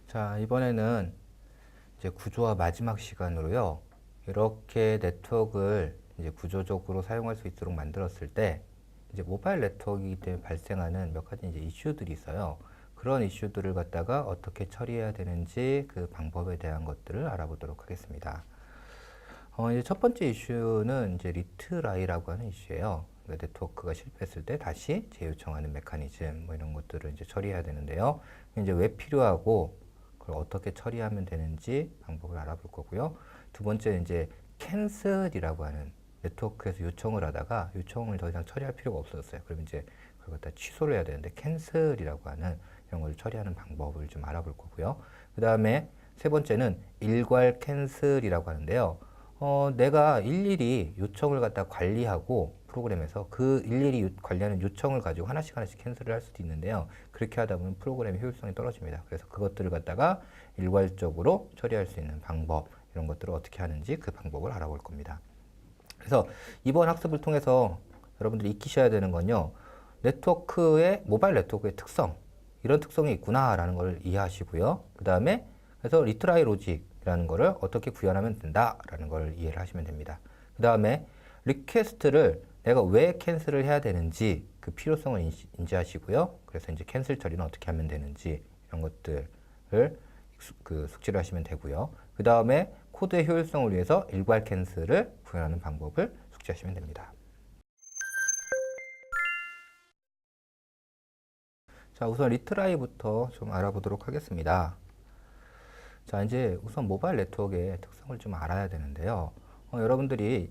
자, 이번에는 이제 구조화 마지막 시간으로요. 이렇게 네트워크를 이제 구조적으로 사용할 수 있도록 만들었을 때 이제 모바일 네트워크이기 때문에 발생하는 몇 가지 이제 이슈들이 있어요. 그런 이슈들을 갖다가 어떻게 처리해야 되는지 그 방법에 대한 것들을 알아보도록 하겠습니다. 이제 첫 번째 이슈는 이제 리트라이라고 하는 이슈예요. 그러니까 네트워크가 실패했을 때 다시 재요청하는 메커니즘 뭐 이런 것들을 이제 처리해야 되는데요. 이제 왜 필요하고 그걸 어떻게 처리하면 되는지 방법을 알아볼 거고요. 두 번째 이제 캔슬이라고 하는 네트워크에서 요청을 하다가 요청을 더 이상 처리할 필요가 없어졌어요. 그럼 이제 그걸 갖다 취소를 해야 되는데 캔슬이라고 하는 이런 걸 처리하는 방법을 좀 알아볼 거고요. 그 다음에 세 번째는 일괄 캔슬이라고 하는데요. 내가 일일이 요청을 갖다 관리하고 프로그램에서 그 일일이 관리하는 요청을 가지고 하나씩 캔슬을 할 수도 있는데요. 그렇게 하다 보면 프로그램의 효율성이 떨어집니다. 그래서 그것들을 갖다가 일괄적으로 처리할 수 있는 방법, 이런 것들을 어떻게 하는지 그 방법을 알아볼 겁니다. 그래서 이번 학습을 통해서 여러분들이 익히셔야 되는 건요. 모바일 네트워크의 특성, 이런 특성이 있구나라는 걸 이해하시고요. 그 다음에 그래서 리트라이 로직이라는 거를 어떻게 구현하면 된다라는 걸 이해를 하시면 됩니다. 그 다음에 리퀘스트를 내가 왜 캔슬을 해야 되는지 그 필요성을 인지하시고요. 그래서 이제 캔슬 처리는 어떻게 하면 되는지 이런 것들을 숙지를 하시면 되고요. 그 다음에 코드의 효율성을 위해서 일괄 캔슬을 구현하는 방법을 숙지하시면 됩니다. 자, 우선 리트라이부터 좀 알아보도록 하겠습니다. 자, 이제 우선 모바일 네트워크의 특성을 좀 알아야 되는데요. 여러분들이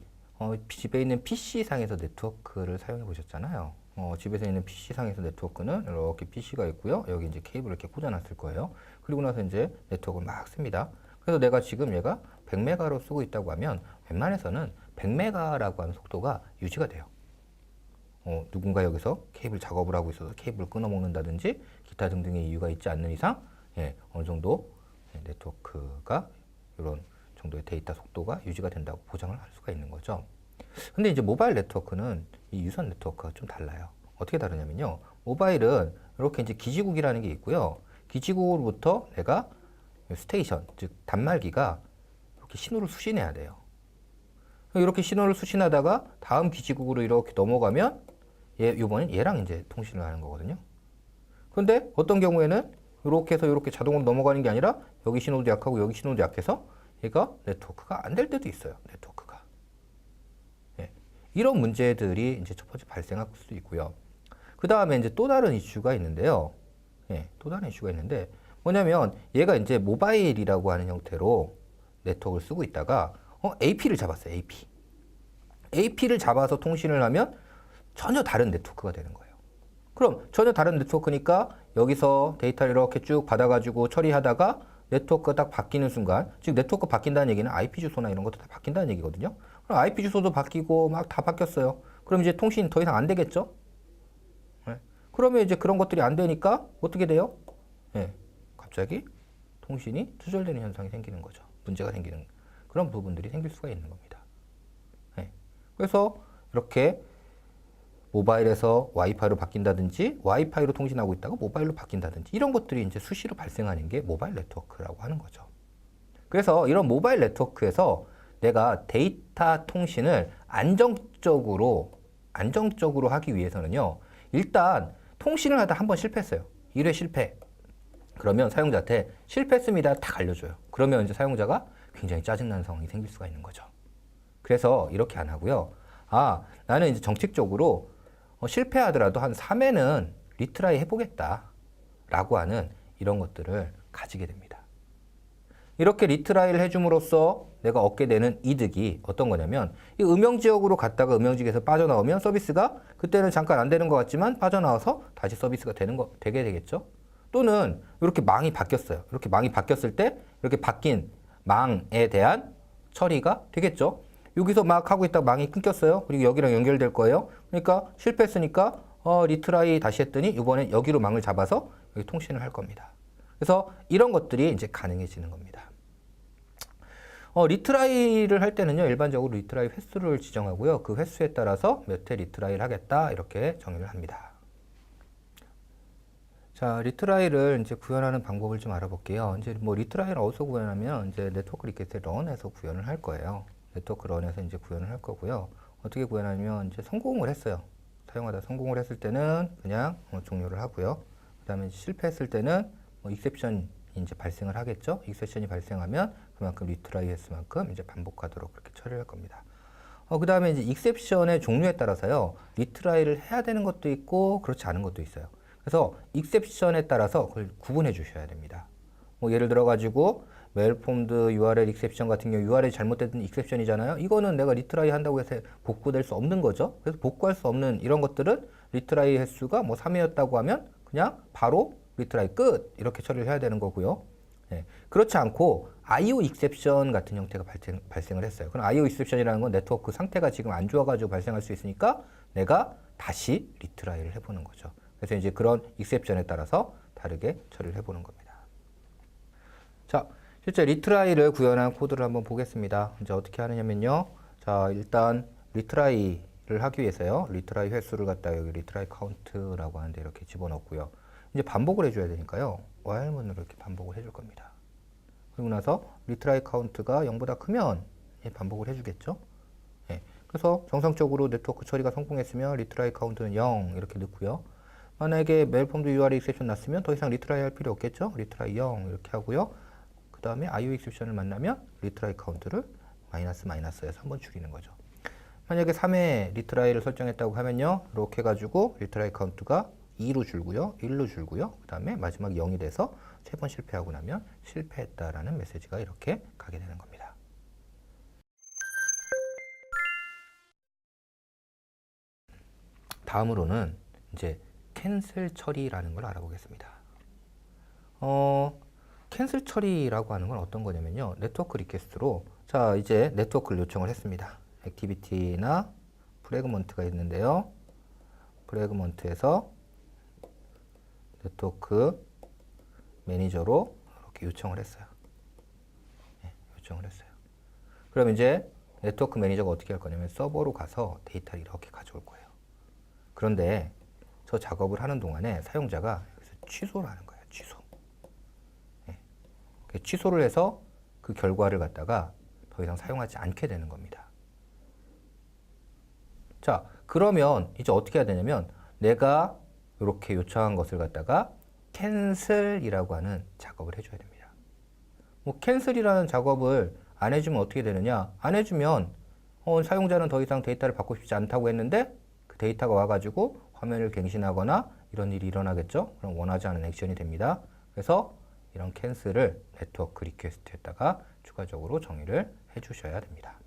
집에 있는 PC상에서 네트워크를 사용해 보셨잖아요. 집에서 있는 PC상에서 네트워크는 이렇게 PC가 있고요. 여기 이제 케이블을 이렇게 꽂아놨을 거예요. 그리고 나서 이제 네트워크를 막 씁니다. 그래서 내가 지금 얘가 100메가로 쓰고 있다고 하면 웬만해서는 100메가라고 하는 속도가 유지가 돼요. 누군가 여기서 케이블 작업을 하고 있어서 케이블을 끊어먹는다든지 기타 등등의 이유가 있지 않는 이상 어느 정도 네트워크가 이런 정도의 데이터 속도가 유지가 된다고 보장을 할 수가 있는 거죠. 근데 이제 모바일 네트워크는 이 유선 네트워크가 좀 달라요. 어떻게 다르냐면요. 모바일은 이렇게 이제 기지국이라는 게 있고요. 기지국으로부터 내가 스테이션, 즉 단말기가 이렇게 신호를 수신해야 돼요. 이렇게 신호를 수신하다가 다음 기지국으로 이렇게 넘어가면 이번엔 얘랑 이제 통신을 하는 거거든요. 그런데 어떤 경우에는 이렇게 해서 이렇게 자동으로 넘어가는 게 아니라 여기 신호도 약하고 여기 신호도 약해서 얘가 네트워크가 안 될 때도 있어요. 네트워크가. 이런 문제들이 이제 첫 번째 발생할 수도 있고요. 그 다음에 이제 또 다른 이슈가 있는데요. 또 다른 이슈가 있는데 뭐냐면 얘가 이제 모바일이라고 하는 형태로 네트워크를 쓰고 있다가 AP를 잡았어요. AP를 잡아서 통신을 하면 전혀 다른 네트워크가 되는 거예요. 그럼 전혀 다른 네트워크니까 여기서 데이터를 이렇게 쭉 받아가지고 처리하다가 네트워크가 딱 바뀌는 순간, 즉 네트워크 바뀐다는 얘기는 IP 주소나 이런 것도 다 바뀐다는 얘기거든요. 그럼 IP 주소도 바뀌고 막 다 바뀌었어요. 그럼 이제 통신 더 이상 안 되겠죠? 그러면 이제 그런 것들이 안 되니까 어떻게 돼요? 갑자기 통신이 두절되는 현상이 생기는 거죠. 문제가 생기는 그런 부분들이 생길 수가 있는 겁니다. 그래서 이렇게 모바일에서 와이파이로 바뀐다든지 와이파이로 통신하고 있다가 모바일로 바뀐다든지 이런 것들이 이제 수시로 발생하는 게 모바일 네트워크라고 하는 거죠. 그래서 이런 모바일 네트워크에서 내가 데이터 통신을 안정적으로 하기 위해서는요. 일단 통신을 하다 한번 실패했어요. 1회 실패. 그러면 사용자한테 실패했습니다. 딱 알려줘요. 그러면 이제 사용자가 굉장히 짜증나는 상황이 생길 수가 있는 거죠. 그래서 이렇게 안 하고요. 나는 이제 정책적으로 실패하더라도 한 3회는 리트라이 해보겠다 라고 하는 이런 것들을 가지게 됩니다. 이렇게 리트라이를 해줌으로써 내가 얻게 되는 이득이 어떤 거냐면 이 음영지역으로 갔다가 음영지역에서 빠져나오면 서비스가 그때는 잠깐 안 되는 것 같지만 빠져나와서 다시 서비스가 되게 되겠죠. 또는 이렇게 망이 바뀌었어요. 이렇게 망이 바뀌었을 때 이렇게 바뀐 망에 대한 처리가 되겠죠. 여기서 막 하고 있다가 망이 끊겼어요. 그리고 여기랑 연결될 거예요. 그러니까 실패했으니까 리트라이 다시 했더니 이번엔 여기로 망을 잡아서 여기 통신을 할 겁니다. 그래서 이런 것들이 이제 가능해지는 겁니다. 리트라이를 할 때는요, 일반적으로 리트라이 횟수를 지정하고요. 그 횟수에 따라서 몇 회 리트라이를 하겠다, 이렇게 정의를 합니다. 자, 리트라이를 이제 구현하는 방법을 좀 알아볼게요. 이제 뭐 리트라이를 어디서 구현하면 이제 네트워크 리퀘스트 런에서 구현을 할 거예요. 네트워크 런에서 이제 구현을 할 거고요. 어떻게 구현하냐면 이제 성공을 했어요. 사용하다 성공을 했을 때는 그냥 종료를 하고요. 그 다음에 실패했을 때는 익셉션이 이제 발생을 하겠죠. 익셉션이 발생하면 그만큼 리트라이 횟수만큼 이제 반복하도록 그렇게 처리를 할 겁니다. 그 다음에 이제 익셉션의 종류에 따라서요, 리트라이를 해야 되는 것도 있고 그렇지 않은 것도 있어요. 그래서 익셉션에 따라서 그걸 구분해 주셔야 됩니다. 뭐 예를 들어 가지고 멜폼드 URL 익셉션 같은 경우 URL이 잘못된 익셉션이잖아요. 이거는 내가 리트라이 한다고 해서 복구될 수 없는 거죠. 그래서 복구할 수 없는 이런 것들은 리트라이 횟수가 뭐 3회였다고 하면 그냥 바로 리트라이 끝 이렇게 처리를 해야 되는 거고요. 네. 그렇지 않고 IO 익셉션 같은 형태가 발생을 했어요. 그럼 IO 익셉션이라는 건 네트워크 상태가 지금 안 좋아가지고 발생할 수 있으니까 내가 다시 리트라이를 해보는 거죠. 그래서 이제 그런 익셉션에 따라서 다르게 처리를 해보는 겁니다. 자, 실제 리트라이를 구현한 코드를 한번 보겠습니다. 이제 어떻게 하느냐면요. 자, 일단 리트라이를 하기 위해서요. 리트라이 횟수를 갖다 여기 리트라이 카운트라고 하는데 이렇게 집어넣고요. 이제 반복을 해줘야 되니까요. while문으로 이렇게 반복을 해줄 겁니다. 그리고 나서 리트라이 카운트가 0보다 크면 반복을 해주겠죠. 예. 그래서 정상적으로 네트워크 처리가 성공했으면 리트라이 카운트는 0 이렇게 넣고요. 만약에 멜폼드 URL 익셉션 났으면 더 이상 리트라이 할 필요 없겠죠. 리트라이 0 이렇게 하고요. 그 다음에 IO 익셉션을 만나면 리트라이 카운트를 마이너스에서 한번 줄이는 거죠. 만약에 3회 리트라이를 설정했다고 하면요. 이렇게 해가지고 리트라이 카운트가 2로 줄고요. 1로 줄고요. 그 다음에 마지막 0이 돼서 3번 실패하고 나면 실패했다라는 메시지가 이렇게 가게 되는 겁니다. 다음으로는 이제 캔슬 처리라는 걸 알아보겠습니다. 캔슬 처리라고 하는 건 어떤 거냐면요. 네트워크 리퀘스트로 자, 이제 네트워크를 요청을 했습니다. 액티비티나 프래그먼트가 있는데요. 프래그먼트에서 네트워크 매니저로 이렇게 요청을 했어요. 네, 요청을 했어요. 그럼 이제 네트워크 매니저가 어떻게 할 거냐면 서버로 가서 데이터를 이렇게 가져올 거예요. 그런데 저 작업을 하는 동안에 사용자가 여기서 취소를 하는 거예요. 취소. 네. 취소를 해서 그 결과를 갖다가 더 이상 사용하지 않게 되는 겁니다. 자, 그러면 이제 어떻게 해야 되냐면 내가 이렇게 요청한 것을 갖다가 캔슬이라고 하는 작업을 해줘야 됩니다. 뭐 캔슬이라는 작업을 안 해주면 어떻게 되느냐? 안 해주면 사용자는 더 이상 데이터를 받고 싶지 않다고 했는데 그 데이터가 와가지고 화면을 갱신하거나 이런 일이 일어나겠죠? 그럼 원하지 않은 액션이 됩니다. 그래서 이런 캔슬을 네트워크 리퀘스트에다가 추가적으로 정의를 해주셔야 됩니다.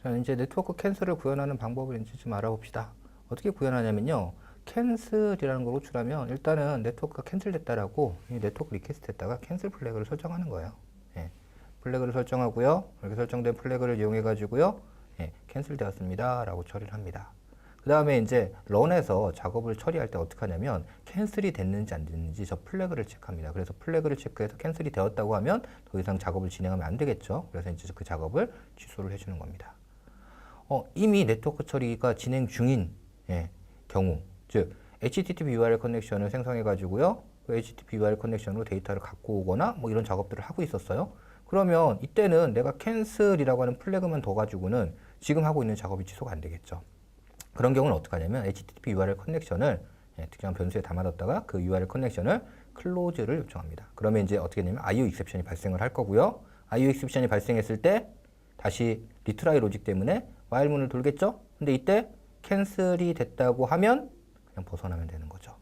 자, 이제 네트워크 캔슬을 구현하는 방법을 이제 좀 알아봅시다. 어떻게 구현하냐면요. 캔슬이라는 걸 호출하면 일단은 네트워크가 캔슬됐다라고 이 네트워크 리퀘스트에다가 캔슬 플래그를 설정하는 거예요. 예, 플래그를 설정하고요. 이렇게 설정된 플래그를 이용해 가지고요. 예, 캔슬되었습니다 라고 처리를 합니다. 그 다음에 이제 런에서 작업을 처리할 때 어떻게 하냐면 캔슬이 됐는지 안 됐는지 저 플래그를 체크합니다. 그래서 플래그를 체크해서 캔슬이 되었다고 하면 더 이상 작업을 진행하면 안 되겠죠. 그래서 이제 그 작업을 취소를 해주는 겁니다. 이미 네트워크 처리가 진행 중인 경우, 즉 HTTP URL 커넥션을 생성해 가지고요. 그 HTTP URL 커넥션으로 데이터를 갖고 오거나 뭐 이런 작업들을 하고 있었어요. 그러면 이때는 내가 캔슬이라고 하는 플래그만 더 가지고는 지금 하고 있는 작업이 취소가 안 되겠죠. 그런 경우는 어떻게 하냐면 HTTP URL 커넥션을 특정한 변수에 담아뒀다가 그 URL 커넥션을 클로즈를 요청합니다. 그러면 이제 어떻게 되냐면 IO 익셉션이 발생을 할 거고요. IO 익셉션이 발생했을 때 다시 리트라이 로직 때문에 while문을 돌겠죠? 근데 이때 캔슬이 됐다고 하면 그냥 벗어나면 되는 거죠.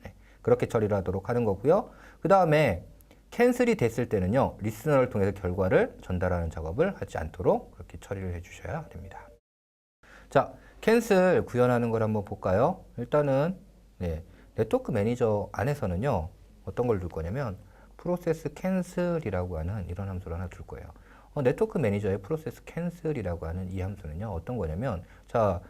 네, 그렇게 처리를 하도록 하는 거고요. 그 다음에 캔슬이 됐을 때는요. 리스너를 통해서 결과를 전달하는 작업을 하지 않도록 그렇게 처리를 해주셔야 됩니다. 자, 캔슬 구현하는 걸 한번 볼까요? 일단은 네트워크 매니저 안에서는요. 어떤 걸 둘 거냐면 프로세스 캔슬이라고 하는 이런 함수를 하나 둘 거예요. 네트워크 매니저의 프로세스 캔슬이라고 하는 이 함수는요. 어떤 거냐면 자,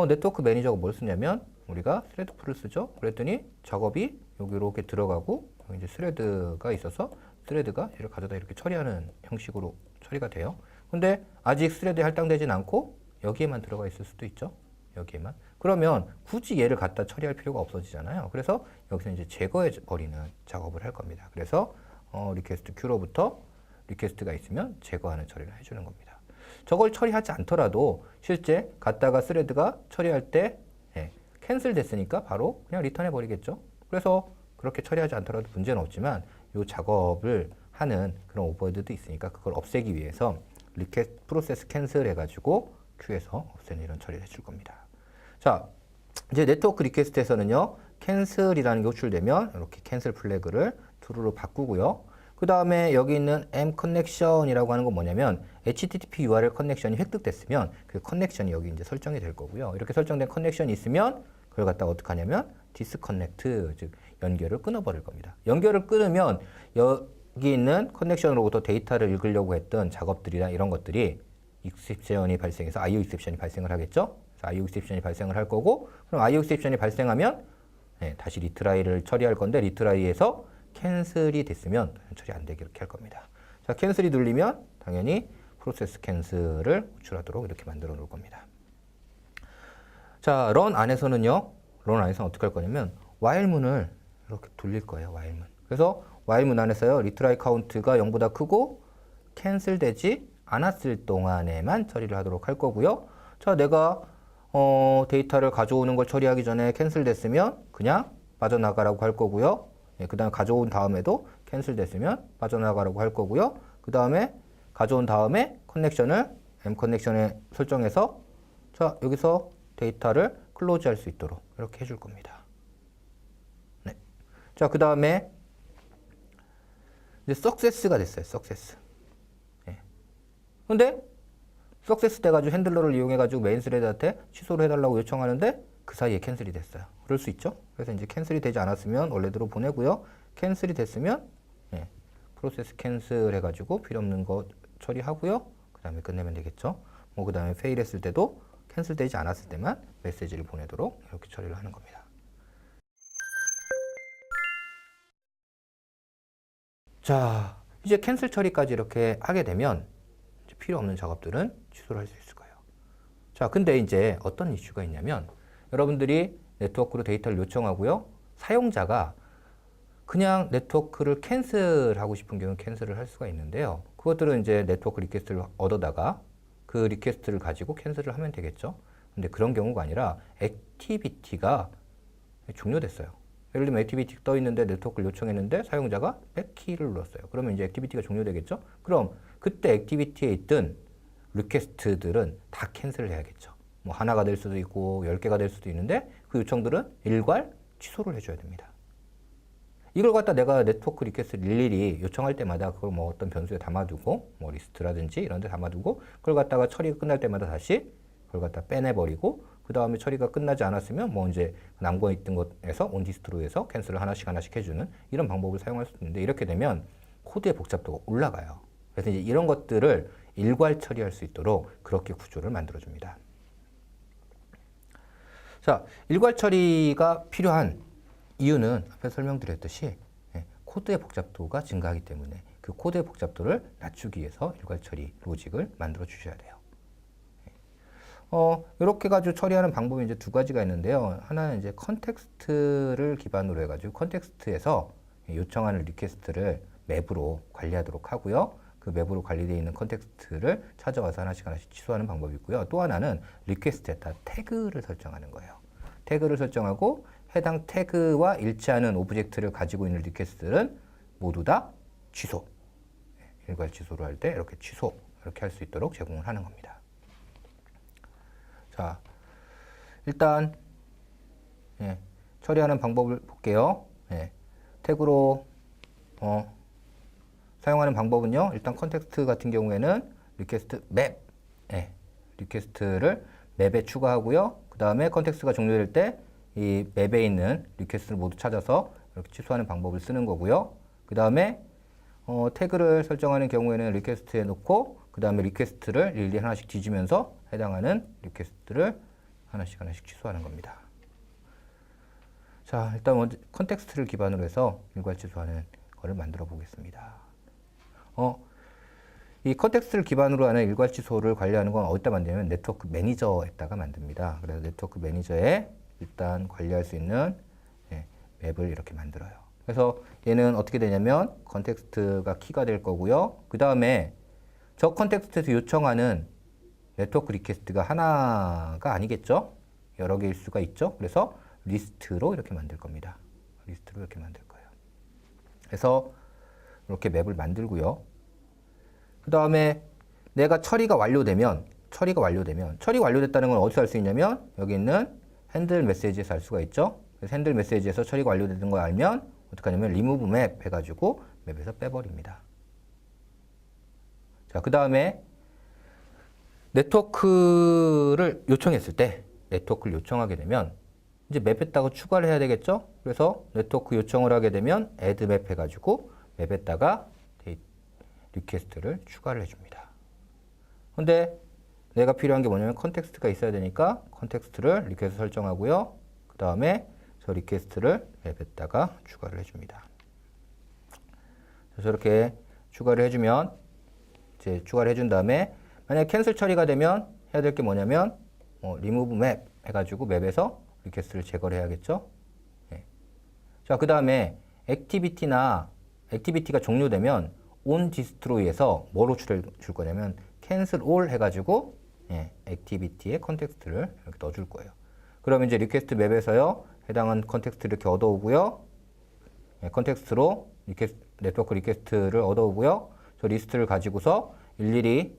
네트워크 매니저가 뭘 쓰냐면 우리가 스레드풀을 쓰죠. 그랬더니 작업이 여기 이렇게 들어가고 여기 이제 스레드가 있어서 스레드가 얘를 가져다 이렇게 처리하는 형식으로 처리가 돼요. 근데 아직 스레드에 할당되진 않고 여기에만 들어가 있을 수도 있죠. 여기에만. 그러면 굳이 얘를 갖다 처리할 필요가 없어지잖아요. 그래서 여기서 이제 제거해 버리는 작업을 할 겁니다. 그래서 리퀘스트 Q로부터 리퀘스트가 있으면 제거하는 처리를 해주는 겁니다. 저걸 처리하지 않더라도 실제 갖다가 스레드가 처리할 때 캔슬 됐으니까 바로 그냥 리턴해 버리겠죠. 그래서 그렇게 처리하지 않더라도 문제는 없지만 이 작업을 하는 그런 오버헤드도 있으니까 그걸 없애기 위해서 리퀘스트 프로세스 캔슬 해가지고 Q에서 없애는 이런 처리를 해줄 겁니다. 자, 이제 네트워크 리퀘스트에서는요, 캔슬이라는 게 호출되면 이렇게 캔슬 플래그를 true로 바꾸고요. 그 다음에 여기 있는 m connection이라고 하는 건 뭐냐면 HTTP URL 커넥션이 획득됐으면 그 커넥션이 여기 이제 설정이 될 거고요. 이렇게 설정된 커넥션이 있으면 그걸 갖다가 어떻게 하냐면 disconnect, 즉 연결을 끊어버릴 겁니다. 연결을 끊으면 여기 있는 커넥션으로부터 데이터를 읽으려고 했던 작업들이나 이런 것들이 익셉션이 발생해서 IO 익셉션이 발생을 하겠죠. 그래서 IO 익셉션이 발생을 할 거고, 그럼 IO 익셉션이 발생하면 다시 리트라이를 처리할 건데 리트라이에서 캔슬이 됐으면 처리 안 되게 이렇게 할 겁니다. 자, 캔슬이 눌리면 당연히 프로세스 캔슬을 호출하도록 이렇게 만들어 놓을 겁니다. 자, 런 안에서는요, 런 안에서는 어떻게 할 거냐면 while문을 이렇게 돌릴 거예요. while문. 그래서 while문 안에서요, 리트라이 카운트가 0보다 크고 캔슬 되지 않았을 동안에만 처리를 하도록 할 거고요. 자, 내가 데이터를 가져오는 걸 처리하기 전에 캔슬 됐으면 그냥 빠져나가라고 할 거고요. 그 다음에 가져온 다음에도 캔슬 됐으면 빠져나가라고 할 거고요. 그 다음에 가져온 다음에 커넥션을 M 커넥션에 설정해서 자, 여기서 데이터를 클로즈 할 수 있도록 이렇게 해줄 겁니다. 네. 자, 그 다음에 이제 석세스가 됐어요. 석세스. 근데 석세스 돼가지고 핸들러를 이용해가지고 메인 스레드한테 취소를 해달라고 요청하는데 그 사이에 캔슬이 됐어요. 그럴 수 있죠. 그래서 이제 캔슬이 되지 않았으면 원래대로 보내고요. 캔슬이 됐으면 프로세스 캔슬 해가지고 필요 없는 거 처리하고요. 그 다음에 끝내면 되겠죠. 뭐 그 다음에 페일 했을 때도 캔슬 되지 않았을 때만 메시지를 보내도록 이렇게 처리를 하는 겁니다. 자, 이제 캔슬 처리까지 이렇게 하게 되면 필요 없는 작업들은 취소를 할 수 있을 거예요. 자, 근데 이제 어떤 이슈가 있냐면 여러분들이 네트워크로 데이터를 요청하고요. 사용자가 그냥 네트워크를 캔슬하고 싶은 경우는 캔슬을 할 수가 있는데요. 그것들은 이제 네트워크 리퀘스트를 얻어다가 그 리퀘스트를 가지고 캔슬을 하면 되겠죠. 근데 그런 경우가 아니라 액티비티가 종료됐어요. 예를 들면 액티비티 떠 있는데 네트워크를 요청했는데 사용자가 백키를 눌렀어요. 그러면 이제 액티비티가 종료되겠죠. 그럼 그때 액티비티에 있던 리퀘스트들은 다 캔슬을 해야겠죠. 뭐 하나가 될 수도 있고 10개가 될 수도 있는데 그 요청들은 일괄 취소를 해줘야 됩니다. 이걸 갖다 내가 네트워크 리퀘스트를 일일이 요청할 때마다 그걸 뭐 어떤 변수에 담아두고 뭐 리스트라든지 이런 데 담아두고 그걸 갖다가 처리가 끝날 때마다 다시 그걸 갖다 빼내버리고 그 다음에 처리가 끝나지 않았으면 뭐 이제 남겨있던 것에서 온디스트로에서 캔슬을 하나씩 해주는 이런 방법을 사용할 수 있는데 이렇게 되면 코드의 복잡도가 올라가요. 그래서 이제 이런 것들을 일괄 처리할 수 있도록 그렇게 구조를 만들어줍니다. 자, 일괄 처리가 필요한 이유는 앞에 설명드렸듯이 코드의 복잡도가 증가하기 때문에 그 코드의 복잡도를 낮추기 위해서 일괄 처리 로직을 만들어 주셔야 돼요. 이렇게 가지고 처리하는 방법이 이제 두 가지가 있는데요. 하나는 이제 컨텍스트를 기반으로 해가지고 컨텍스트에서 요청하는 리퀘스트를 맵으로 관리하도록 하고요. 그 맵으로 관리되어 있는 컨텍스트를 찾아와서 하나씩 취소하는 방법이 있고요. 또 하나는 리퀘스트에다 태그를 설정하는 거예요. 태그를 설정하고 해당 태그와 일치하는 오브젝트를 가지고 있는 리퀘스트들은 모두 다 취소. 일괄 취소를 할 때 이렇게 취소, 이렇게 할 수 있도록 제공을 하는 겁니다. 자, 일단 처리하는 방법을 볼게요. 태그로 사용하는 방법은요. 일단 컨텍스트 같은 경우에는 리퀘스트 맵, 리퀘스트를 맵에 추가하고요. 그 다음에 컨텍스트가 종료될 때 이 맵에 있는 리퀘스트를 모두 찾아서 이렇게 취소하는 방법을 쓰는 거고요. 그 다음에 태그를 설정하는 경우에는 리퀘스트에 놓고 그 다음에 리퀘스트를 일일이 하나씩 뒤지면서 해당하는 리퀘스트를 하나씩 취소하는 겁니다. 자, 일단 먼저 컨텍스트를 기반으로 해서 일괄취소하는 거를 만들어 보겠습니다. 이 컨텍스트를 기반으로 하는 일괄취소를 관리하는 건 어디다 만들냐면 네트워크 매니저에다가 만듭니다. 그래서 네트워크 매니저에 일단 관리할 수 있는 맵을 이렇게 만들어요. 그래서 얘는 어떻게 되냐면 컨텍스트가 키가 될 거고요. 그 다음에 저 컨텍스트에서 요청하는 네트워크 리퀘스트가 하나가 아니겠죠? 여러 개일 수가 있죠. 그래서 리스트로 이렇게 만들 겁니다. 리스트로 이렇게 만들 거예요. 그래서 이렇게 맵을 만들고요. 그 다음에 내가 처리가 완료되면 처리 완료됐다는 건 어디서 알 수 있냐면 여기 있는 핸들 메시지에서 알 수가 있죠. 그래서 핸들 메시지에서 처리가 완료되는 걸 알면 어떻게 하냐면 리무브 맵 해가지고 맵에서 빼버립니다. 자, 그 다음에 네트워크를 요청했을 때 네트워크를 요청하게 되면 이제 맵에다가 추가를 해야 되겠죠. 그래서 네트워크 요청을 하게 되면 add 맵 해가지고 맵에다가 리퀘스트를 추가를 해줍니다. 근데 내가 필요한 게 뭐냐면 컨텍스트가 있어야 되니까 컨텍스트를 리퀘스트 설정하고요. 그 다음에 저 리퀘스트를 맵에다가 추가를 해줍니다. 그래서 이렇게 추가를 해주면 이제 추가를 해준 다음에 만약에 캔슬 처리가 되면 해야 될 게 뭐냐면 remove 맵 해가지고 맵에서 리퀘스트를 제거를 해야겠죠. 네. 자, 그 다음에 액티비티가 종료되면 on destroy에서 뭐로 줄 거냐면 cancel all 해가지고 액티비티의 컨텍스트를 이렇게 넣어줄 거예요. 그러면 이제 리퀘스트 맵에서요 해당한 컨텍스트 이렇게 얻어오고요. 컨텍스트로 네트워크 리퀘스트를 얻어오고요. 저 리스트를 가지고서 일일이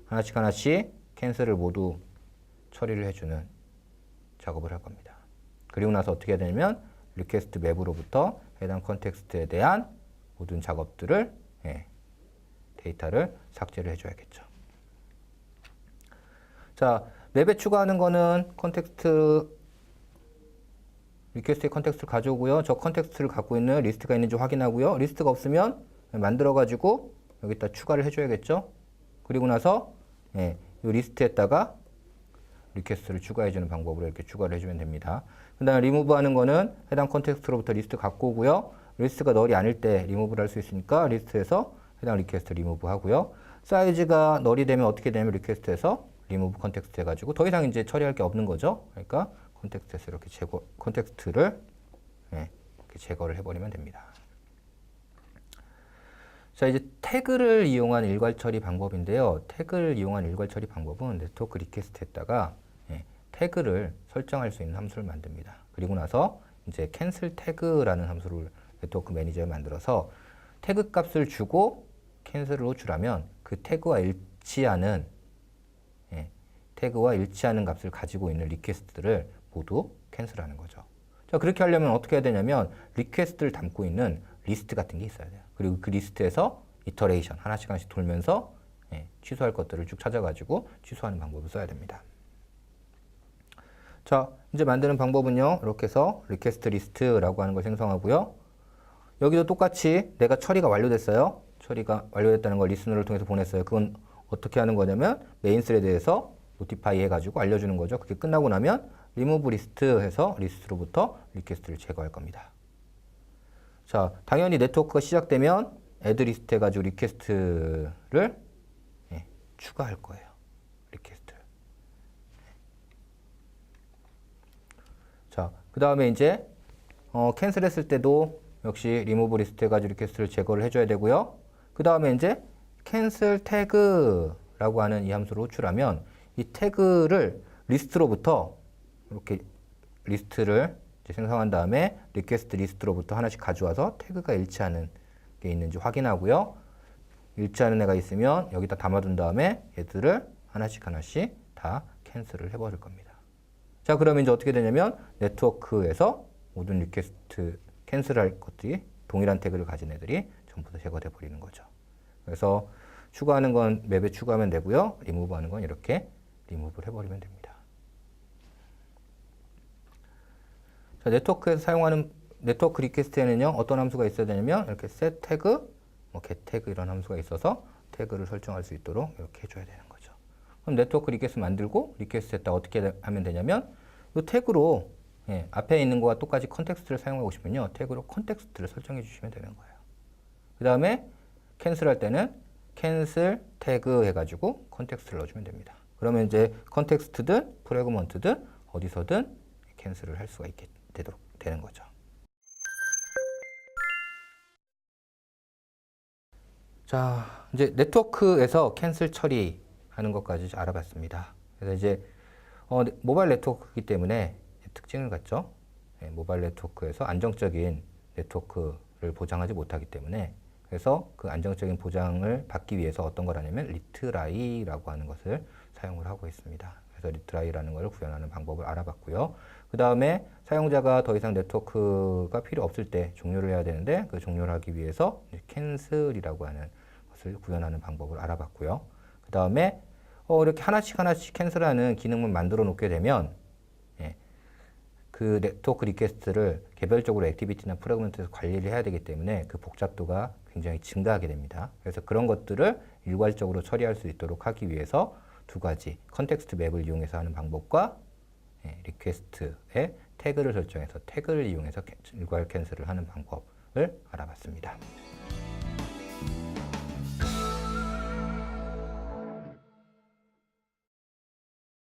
하나씩 캔슬을 모두 처리를 해주는 작업을 할 겁니다. 그리고 나서 어떻게 해야 되냐면 리퀘스트 맵으로부터 해당 컨텍스트에 대한 모든 작업들을 데이터를 삭제를 해줘야겠죠. 자, 맵에 추가하는 거는 리퀘스트의 컨텍스트를 가져오고요. 저 컨텍스트를 갖고 있는 리스트가 있는지 확인하고요. 리스트가 없으면 만들어가지고 여기다 추가를 해줘야겠죠. 그리고 나서 이 리스트에다가 리퀘스트를 추가해주는 방법으로 이렇게 추가를 해주면 됩니다. 그 다음에 리무브 하는 거는 해당 컨텍스트로부터 리스트 갖고 오고요. 리스트가 널이 아닐 때 리무브를 할 수 있으니까 리스트에서 해당 리퀘스트 리무브 하고요. 사이즈가 널이 되면 어떻게 되냐면 리퀘스트에서 리무브 컨텍스트 해가지고 더 이상 이제 처리할 게 없는 거죠. 그러니까 컨텍스트에서 이렇게 컨텍스트를 이렇게 제거를 해버리면 됩니다. 자, 이제 태그를 이용한 일괄 처리 방법인데요. 태그를 이용한 일괄 처리 방법은 네트워크 리퀘스트에다가 태그를 설정할 수 있는 함수를 만듭니다. 그리고 나서 이제 캔슬 태그라는 함수를 네트워크 매니저에 만들어서 태그 값을 주고 캔슬로 주라면 그 태그와 일치하는 값을 가지고 있는 리퀘스트들을 모두 캔슬하는 거죠. 자, 그렇게 하려면 어떻게 해야 되냐면 리퀘스트를 담고 있는 리스트 같은 게 있어야 돼요. 그리고 그 리스트에서 이터레이션 하나씩 돌면서 취소할 것들을 쭉 찾아가지고 취소하는 방법을 써야 됩니다. 자, 이제 만드는 방법은요. 이렇게 해서 리퀘스트 리스트라고 하는 걸 생성하고요. 여기도 똑같이 내가 처리가 완료됐어요. 처리가 완료됐다는 걸 리스너를 통해서 보냈어요. 그건 어떻게 하는 거냐면 메인 스레드에서 노티파이 해가지고 알려주는 거죠. 그게 끝나고 나면 리무브 리스트 해서 리스트로부터 리퀘스트를 제거할 겁니다. 자, 당연히 네트워크가 시작되면 add 리스트 해가지고 리퀘스트를 추가할 거예요. 리퀘스트를. 자, 그 다음에 이제 캔슬 했을 때도 역시 리무브 리스트 해가지고 리퀘스트를 제거를 해줘야 되고요. 그 다음에 이제 캔슬 태그라고 하는 이 함수를 호출하면 이 태그를 리스트로부터 이렇게 리스트를 이제 생성한 다음에 리퀘스트 리스트로부터 하나씩 가져와서 태그가 일치하는 게 있는지 확인하고요. 일치하는 애가 있으면 여기다 담아둔 다음에 얘들을 하나씩 다 캔슬을 해버릴 겁니다. 자, 그러면 이제 어떻게 되냐면 네트워크에서 모든 리퀘스트 캔슬할 것들이 동일한 태그를 가진 애들이 전부 다 제거돼 버리는 거죠. 그래서 추가하는 건 맵에 추가하면 되고요. 리무브 하는 건 이렇게 리무브를 해버리면 됩니다. 자, 네트워크에서 사용하는 네트워크 리퀘스트에는요, 어떤 함수가 있어야 되냐면 이렇게 set 태그, get 태그 이런 함수가 있어서 태그를 설정할 수 있도록 이렇게 해줘야 되는 거죠. 그럼 네트워크 리퀘스트 만들고 리퀘스트에다 어떻게 하면 되냐면 이 태그로 예, 앞에 있는 거와 똑같이 컨텍스트를 사용하고 싶으면요. 태그로 컨텍스트를 설정해 주시면 되는 거예요. 그 다음에 캔슬할 때는 캔슬 태그 해가지고 컨텍스트를 넣어주면 됩니다. 그러면 이제 컨텍스트든 프래그먼트든 어디서든 캔슬을 할 수가 있게 되도록 되는 거죠. 자, 이제 네트워크에서 캔슬 처리하는 것까지 알아봤습니다. 그래서 이제 모바일 네트워크이기 때문에 특징을 갖죠. 네, 모바일 네트워크에서 안정적인 네트워크를 보장하지 못하기 때문에 그래서 그 안정적인 보장을 받기 위해서 어떤 걸 하냐면 리트라이라고 하는 것을 사용을 하고 있습니다. 그래서 리트라이라는 것을 구현하는 방법을 알아봤고요. 그 다음에 사용자가 더 이상 네트워크가 필요 없을 때 종료를 해야 되는데 그 종료를 하기 위해서 캔슬이라고 하는 것을 구현하는 방법을 알아봤고요. 그 다음에 이렇게 하나씩 캔슬하는 기능을 만들어 놓게 되면 그 네트워크 리퀘스트를 개별적으로 액티비티나 프래그먼트에서 관리를 해야 되기 때문에 그 복잡도가 굉장히 증가하게 됩니다. 그래서 그런 것들을 일괄적으로 처리할 수 있도록 하기 위해서 두 가지 컨텍스트 맵을 이용해서 하는 방법과 리퀘스트에 태그를 설정해서 태그를 이용해서 일괄 캔슬을 하는 방법을 알아봤습니다.